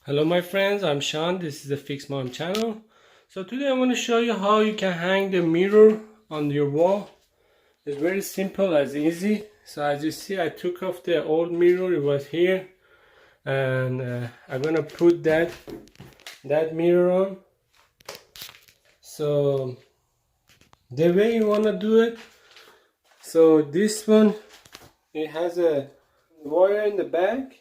Hello my friends, I'm Sean. This is the Fix Mom channel. So today I'm going to show you how you can hang the mirror on your wall. It's very simple as easy. So as you see, I took off the old mirror, it was here, and I'm going to put that mirror on. So the way you want to do it, so this one, it has a wire in the back.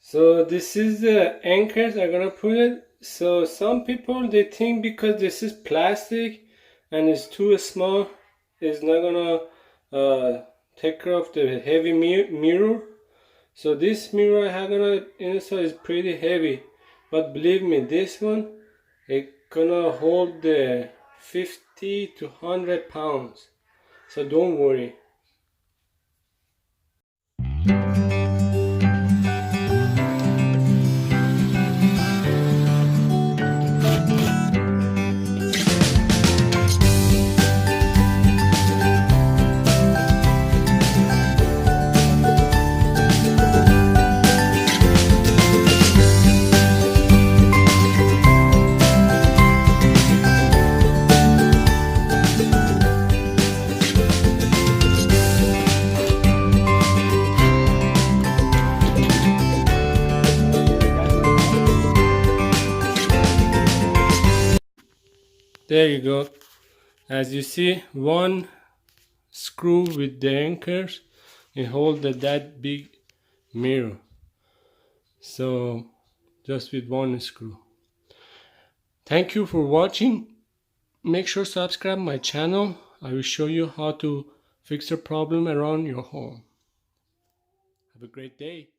So this is the anchors I'm gonna put it. So some people, they think because this is plastic and it's too small, it's not gonna take care of the heavy mirror. So this mirror I have gonna install is pretty heavy, but believe me, this one it's gonna hold the 50 to 100 pounds. So don't worry. There you go. As you see, one screw with the anchors, it holds that big mirror. So just with one screw. Thank you for watching. Make sure to subscribe my channel. I will show you how to fix a problem around your home. Have a great day.